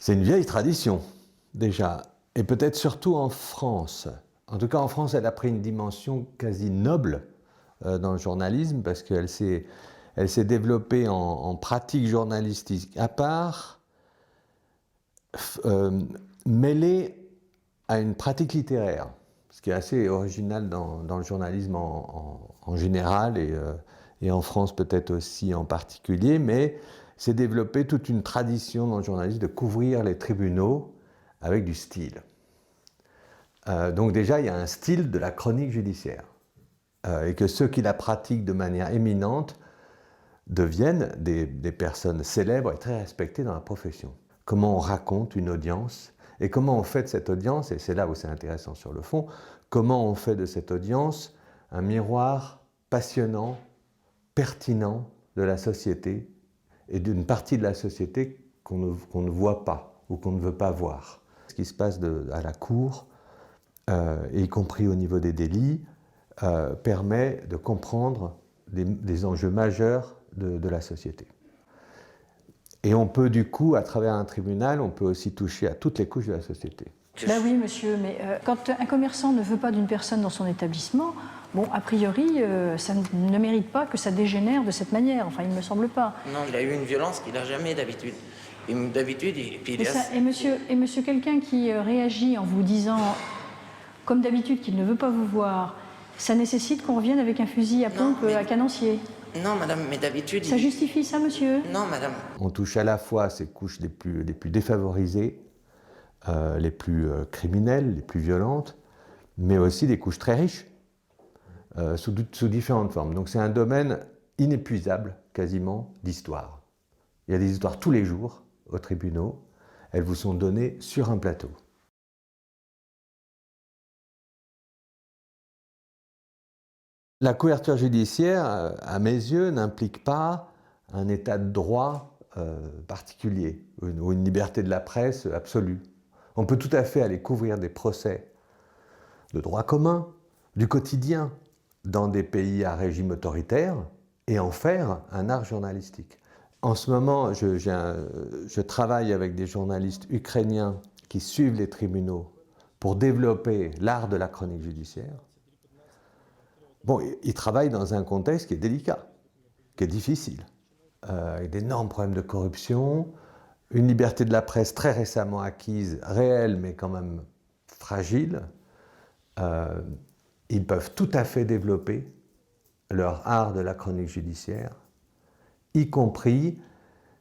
C'est une vieille tradition, déjà, et peut-être surtout en France. En tout cas, en France, elle a pris une dimension quasi noble dans le journalisme, parce qu'elle s'est développée en pratique journalistique à part, mêlée à une pratique littéraire, ce qui est assez original dans le journalisme en général, et en France peut-être aussi en particulier, mais s'est développée toute une tradition dans le journalisme de couvrir les tribunaux avec du style. Donc déjà, il y a un style de la chronique judiciaire, et que ceux qui la pratiquent de manière éminente deviennent des personnes célèbres et très respectées dans la profession. Comment on raconte une audience, et comment on fait de cette audience, et c'est là où c'est intéressant sur le fond, comment on fait de cette audience un miroir passionnant, pertinent de la société, et d'une partie de la société qu'on ne voit pas, ou qu'on ne veut pas voir. Ce qui se passe à la cour, y compris au niveau des délits, permet de comprendre des enjeux majeurs de la société. Et on peut du coup, à travers un tribunal, on peut aussi toucher à toutes les couches de la société. Ben oui, monsieur, mais quand un commerçant ne veut pas d'une personne dans son établissement, bon, a priori, ça ne mérite pas que ça dégénère de cette manière. Enfin, il ne me semble pas. Non, il a eu une violence qu'il n'a jamais d'habitude. Et puis et monsieur, quelqu'un qui réagit en vous disant, comme d'habitude, qu'il ne veut pas vous voir, ça nécessite qu'on revienne avec un fusil à pompe à canoncier. Non, madame, mais d'habitude... Ça justifie ça, monsieur? Non, madame. On touche à la fois ces couches les plus défavorisées, les plus criminelles, les plus violentes, mais aussi des couches très riches, sous différentes formes. Donc c'est un domaine inépuisable, quasiment, d'histoire. Il y a des histoires tous les jours aux tribunaux, elles vous sont données sur un plateau. La couverture judiciaire, à mes yeux, n'implique pas un état de droit particulier, ou une liberté de la presse absolue. On peut tout à fait aller couvrir des procès de droit commun, du quotidien, dans des pays à régime autoritaire, et en faire un art journalistique. En ce moment, je travaille avec des journalistes ukrainiens qui suivent les tribunaux pour développer l'art de la chronique judiciaire. Bon, ils travaillent dans un contexte qui est délicat, qui est difficile, avec d'énormes problèmes de corruption, une liberté de la presse très récemment acquise, réelle mais quand même fragile. Ils peuvent tout à fait développer leur art de la chronique judiciaire, y compris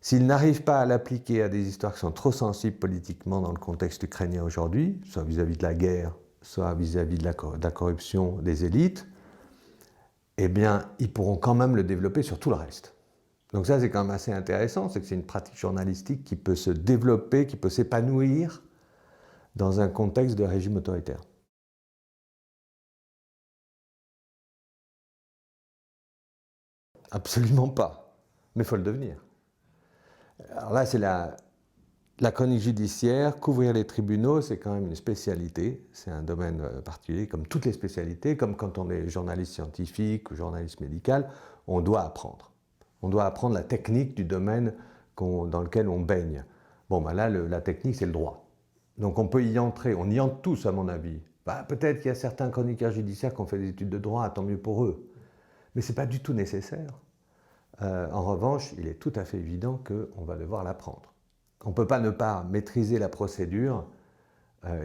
s'ils n'arrivent pas à l'appliquer à des histoires qui sont trop sensibles politiquement dans le contexte ukrainien aujourd'hui, soit vis-à-vis de la guerre, soit vis-à-vis de la corruption des élites, eh bien, ils pourront quand même le développer sur tout le reste. Donc ça, c'est quand même assez intéressant, c'est que c'est une pratique journalistique qui peut se développer, qui peut s'épanouir dans un contexte de régime autoritaire. Absolument pas, mais il faut le devenir. Alors là, c'est la chronique judiciaire, couvrir les tribunaux, c'est quand même une spécialité, c'est un domaine particulier, comme toutes les spécialités, comme quand on est journaliste scientifique ou journaliste médical, on doit apprendre. On doit apprendre la technique du domaine dans lequel on baigne. Bon, ben là, la technique, c'est le droit. Donc on peut y entrer, on y entre tous, à mon avis. Bah, peut-être qu'il y a certains chroniqueurs judiciaires qui ont fait des études de droit, tant mieux pour eux. Mais ce n'est pas du tout nécessaire. En revanche, il est tout à fait évident qu'on va devoir l'apprendre. On ne peut pas ne pas maîtriser la procédure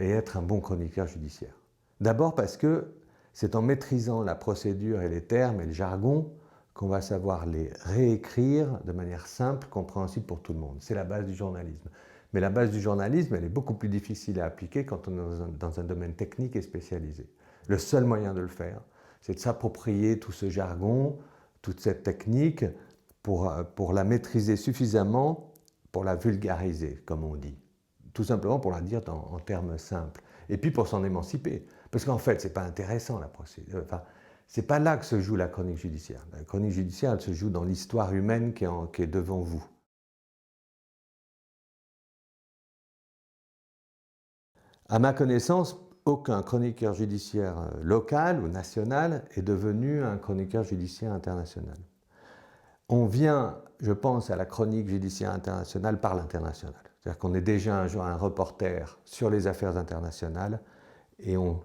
et être un bon chroniqueur judiciaire. D'abord parce que c'est en maîtrisant la procédure et les termes et le jargon qu'on va savoir les réécrire de manière simple, compréhensible pour tout le monde. C'est la base du journalisme. Mais la base du journalisme, elle est beaucoup plus difficile à appliquer quand on est dans un domaine technique et spécialisé. Le seul moyen de le faire, c'est de s'approprier tout ce jargon, toute cette technique, pour la maîtriser suffisamment, pour la vulgariser, comme on dit. Tout simplement pour la dire en termes simples. Et puis pour s'en émanciper. Parce qu'en fait, ce n'est pas intéressant, la procédure. Enfin, c'est pas là que se joue la chronique judiciaire. La chronique judiciaire, elle se joue dans l'histoire humaine qui est devant vous. À ma connaissance, aucun chroniqueur judiciaire local ou national est devenu un chroniqueur judiciaire international. On vient, je pense, à la chronique judiciaire internationale par l'international. C'est-à-dire qu'on est déjà un reporter sur les affaires internationales et on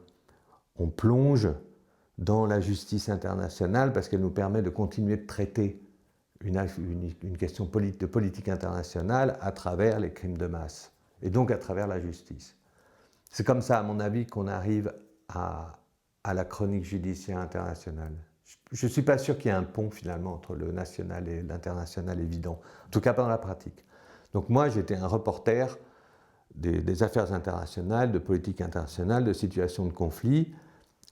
plonge dans la justice internationale parce qu'elle nous permet de continuer de traiter une question de politique internationale à travers les crimes de masse et donc à travers la justice. C'est comme ça, à mon avis, qu'on arrive à la chronique judiciaire internationale. Je ne suis pas sûr qu'il y ait un pont finalement entre le national et l'international évident, en tout cas pas dans la pratique. Donc moi, j'étais un reporter des affaires internationales, de politique internationale, de situations de conflit,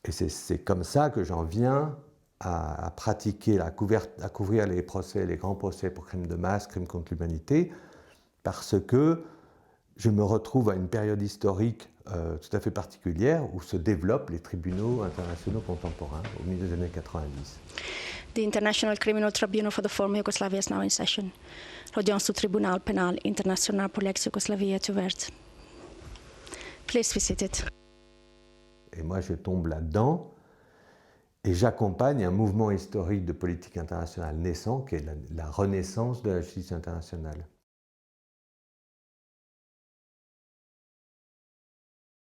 et c'est comme ça que j'en viens à pratiquer, à couvrir les procès, les grands procès pour crimes de masse, crimes contre l'humanité, parce que je me retrouve à une période historique tout à fait particulière où se développent les tribunaux internationaux contemporains au milieu des années 90. The International Criminal Tribunal for the former Yugoslavia is now in session. L'audience du tribunal pénal international pour l'ex-Yougoslavie est ouverte. Please be seated. Et moi, je tombe là-dedans et j'accompagne un mouvement historique de politique internationale naissant, qui est la renaissance de la justice internationale.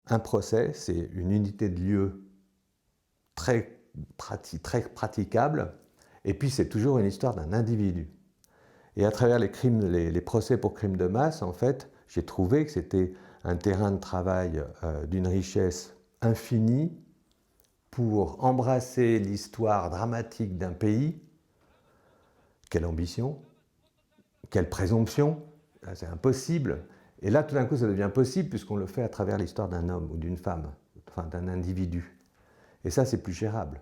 Un procès, c'est une unité de lieu très praticable, et puis c'est toujours une histoire d'un individu. Et à travers les procès pour crimes de masse, en fait, j'ai trouvé que c'était un terrain de travail d'une richesse infinie pour embrasser l'histoire dramatique d'un pays. Quelle ambition, quelle présomption, c'est impossible. Et là, tout d'un coup, ça devient possible puisqu'on le fait à travers l'histoire d'un homme ou d'une femme, enfin d'un individu. Et ça, c'est plus gérable.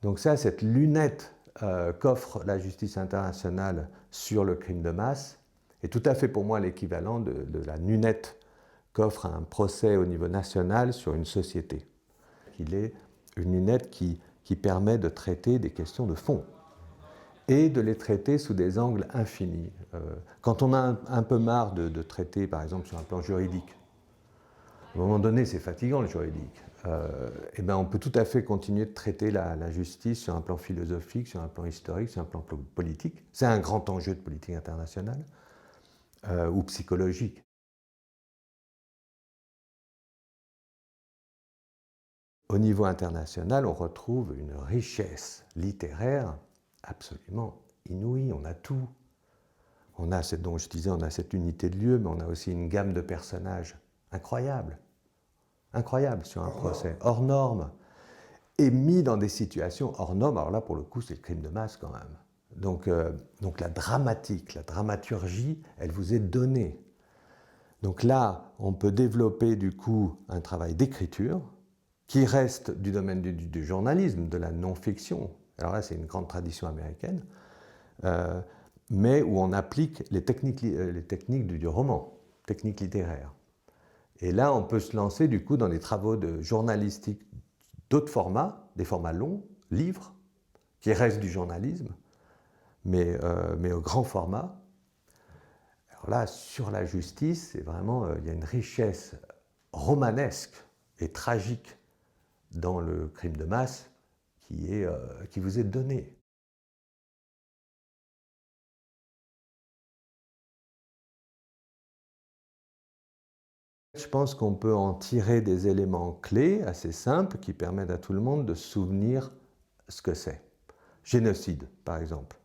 Donc ça, cette lunette qu'offre la justice internationale sur le crime de masse est tout à fait pour moi l'équivalent de la lunette qu'offre un procès au niveau national sur une société. Il est une lunette qui permet de traiter des questions de fond et de les traiter sous des angles infinis. Quand on a un peu marre de traiter, par exemple, sur un plan juridique, à un moment donné, c'est fatigant le juridique, et ben on peut tout à fait continuer de traiter la justice sur un plan philosophique, sur un plan historique, sur un plan politique. C'est un grand enjeu de politique internationale ou psychologique. Au niveau international, on retrouve une richesse littéraire absolument inouïe. On a tout. On a dont je disais, on a cette unité de lieu, mais on a aussi une gamme de personnages incroyable. Incroyable sur un procès, hors norme, et mis dans des situations hors normes. Alors là, pour le coup, c'est le crime de masse quand même. Donc la dramaturgie, elle vous est donnée. Donc là, on peut développer du coup un travail d'écriture qui reste du domaine du journalisme, de la non-fiction. Alors là, c'est une grande tradition américaine, mais où on applique les techniques du roman, techniques littéraires. Et là, on peut se lancer du coup dans des travaux de journalistique d'autres formats, des formats longs, livres, qui restent du journalisme, mais au grand format. Alors là, sur la justice, c'est vraiment, il y a une richesse romanesque et tragique dans le crime de masse qui vous est donnée. Je pense qu'on peut en tirer des éléments clés assez simples qui permettent à tout le monde de se souvenir ce que c'est. Génocide, par exemple.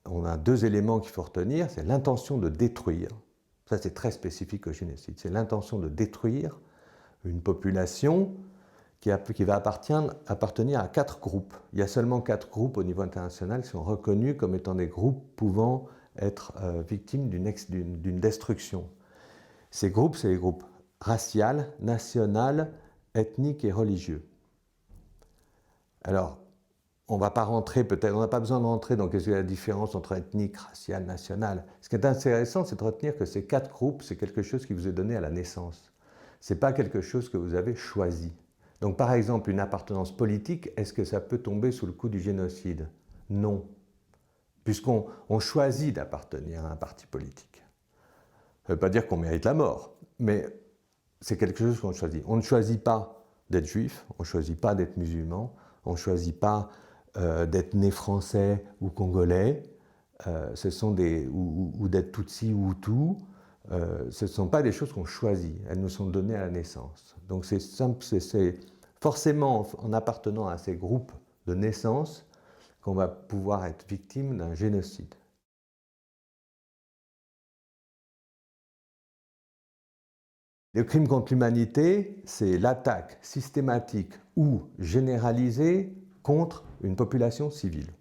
On a deux éléments qu'il faut retenir, c'est l'intention de détruire. Ça, c'est très spécifique au génocide. C'est l'intention de détruire une population qui va appartenir à 4 groupes. Il y a seulement 4 groupes au niveau international qui sont reconnus comme étant des groupes pouvant être victimes d'une destruction. Ces groupes, c'est les groupes raciaux, nationaux, ethniques et religieux. Alors, on ne va pas rentrer, peut-être, on n'a pas besoin de rentrer dans quelle est la différence entre ethnique, racial, national. Ce qui est intéressant, c'est de retenir que ces 4 groupes, c'est quelque chose qui vous est donné à la naissance. Ce n'est pas quelque chose que vous avez choisi. Donc, par exemple, une appartenance politique, est-ce que ça peut tomber sous le coup du génocide? Non, puisqu'on choisit d'appartenir à un parti politique. Ça ne veut pas dire qu'on mérite la mort, mais c'est quelque chose qu'on choisit. On ne choisit pas d'être juif, on ne choisit pas d'être musulman, on ne choisit pas d'être né français ou congolais, ce sont ou d'être Tutsi ou Hutu, ce ne sont pas des choses qu'on choisit, elles nous sont données à la naissance. Donc c'est simple, c'est forcément en appartenant à ces groupes de naissance qu'on va pouvoir être victime d'un génocide. Le crime contre l'humanité, c'est l'attaque systématique ou généralisée contre une population civile.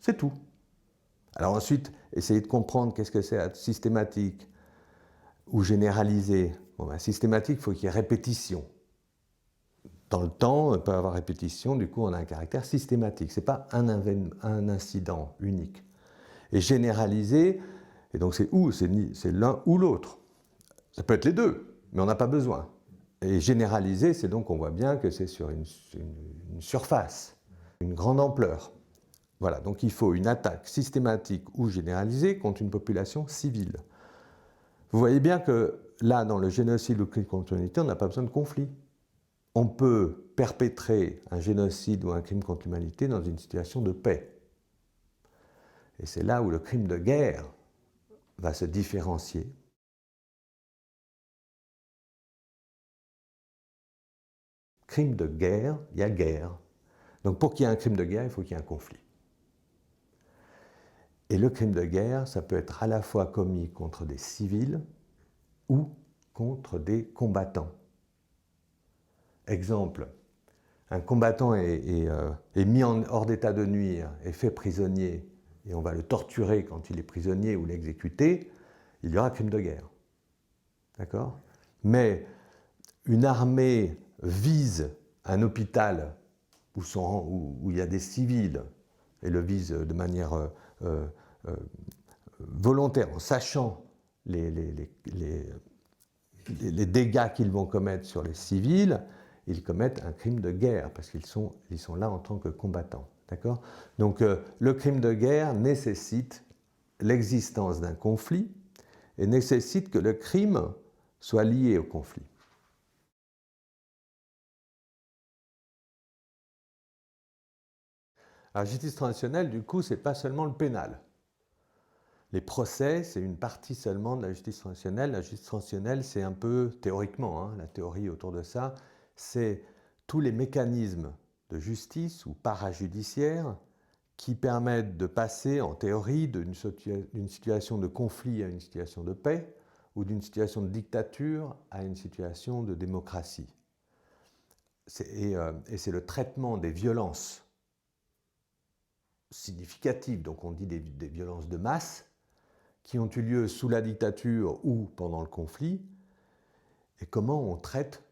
C'est tout. Alors ensuite, essayez de comprendre qu'est-ce que c'est être systématique ou généralisé. Bon, ben, systématique, il faut qu'il y ait répétition. Dans le temps, on peut avoir répétition, du coup on a un caractère systématique. Ce n'est pas un incident unique. Et généralisé, et donc c'est l'un ou l'autre. Ça peut être les deux. Mais on n'a pas besoin. Et généralisé, c'est donc on voit bien que c'est sur une surface, une grande ampleur. Voilà, donc il faut une attaque systématique ou généralisée contre une population civile. Vous voyez bien que là, dans le génocide ou le crime contre l'humanité, on n'a pas besoin de conflit. On peut perpétrer un génocide ou un crime contre l'humanité dans une situation de paix. Et c'est là où le crime de guerre va se différencier. Crime de guerre, il y a guerre. Donc pour qu'il y ait un crime de guerre, il faut qu'il y ait un conflit. Et le crime de guerre, ça peut être à la fois commis contre des civils ou contre des combattants. Exemple, un combattant est mis hors d'état de nuire, est fait prisonnier, et on va le torturer quand il est prisonnier ou l'exécuter, il y aura crime de guerre. D'accord ? Mais une armée vise un hôpital où il y a des civils et le vise de manière volontaire, en sachant les dégâts qu'ils vont commettre sur les civils, ils commettent un crime de guerre parce qu'ils sont là en tant que combattants. D'accord ? Donc le crime de guerre nécessite l'existence d'un conflit et nécessite que le crime soit lié au conflit. La justice transitionnelle, du coup, ce n'est pas seulement le pénal. Les procès, c'est une partie seulement de la justice transitionnelle. La justice transitionnelle, c'est un peu théoriquement, la théorie autour de ça, c'est tous les mécanismes de justice ou parajudiciaire qui permettent de passer, en théorie, d'une situation de conflit à une situation de paix ou d'une situation de dictature à une situation de démocratie. Et c'est le traitement des violences significatives, donc on dit des violences de masse, qui ont eu lieu sous la dictature ou pendant le conflit, et comment on traite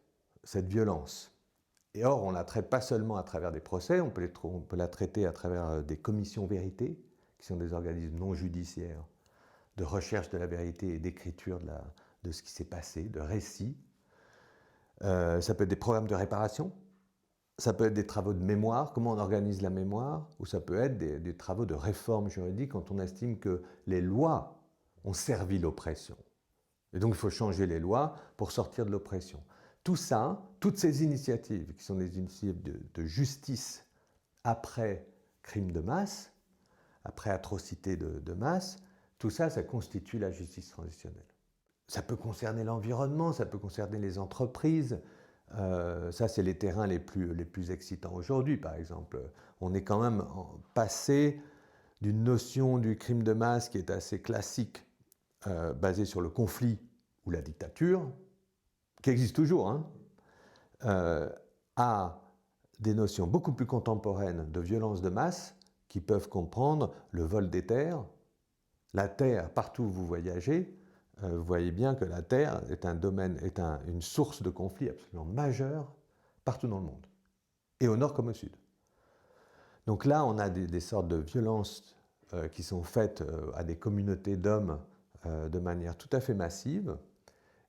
cette violence. Et or, on ne la traite pas seulement à travers des procès, on peut la traiter à travers des commissions vérité, qui sont des organismes non judiciaires de recherche de la vérité et d'écriture de ce qui s'est passé, de récits. Ça peut être des programmes de réparation, ça peut être des travaux de mémoire, comment on organise la mémoire, ou ça peut être des travaux de réforme juridique quand on estime que les lois ont servi l'oppression. Et donc il faut changer les lois pour sortir de l'oppression. Tout ça, toutes ces initiatives, qui sont des initiatives de justice après crime de masse, après atrocité de masse, tout ça, ça constitue la justice transitionnelle. Ça peut concerner l'environnement, ça peut concerner les entreprises. Ça, c'est les terrains les plus excitants aujourd'hui, par exemple. On est quand même passé d'une notion du crime de masse qui est assez classique, basée sur le conflit ou la dictature, qui existe toujours, à des notions beaucoup plus contemporaines de violence de masse qui peuvent comprendre le vol des terres. La terre, partout où vous voyagez, vous voyez bien que la terre est une source de conflit absolument majeure partout dans le monde, et au nord comme au sud. Donc là, on a des sortes de violences qui sont faites à des communautés d'hommes de manière tout à fait massive,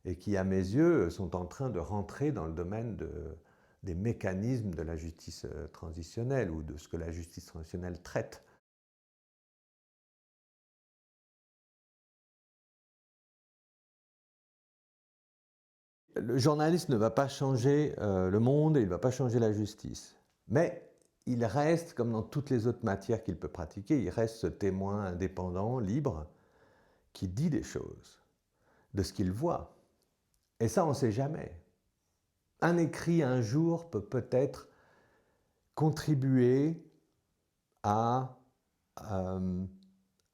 et qui, à mes yeux, sont en train de rentrer dans le domaine des mécanismes de la justice transitionnelle, ou de ce que la justice transitionnelle traite. Le journaliste ne va pas changer le monde et il ne va pas changer la justice. Mais il reste, comme dans toutes les autres matières qu'il peut pratiquer, il reste ce témoin indépendant, libre, qui dit des choses, de ce qu'il voit. Et ça, on ne sait jamais. Un écrit un jour peut peut-être contribuer à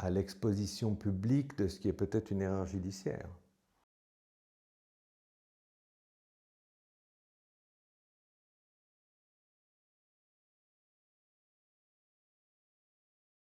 l'exposition publique de ce qui est peut-être une erreur judiciaire.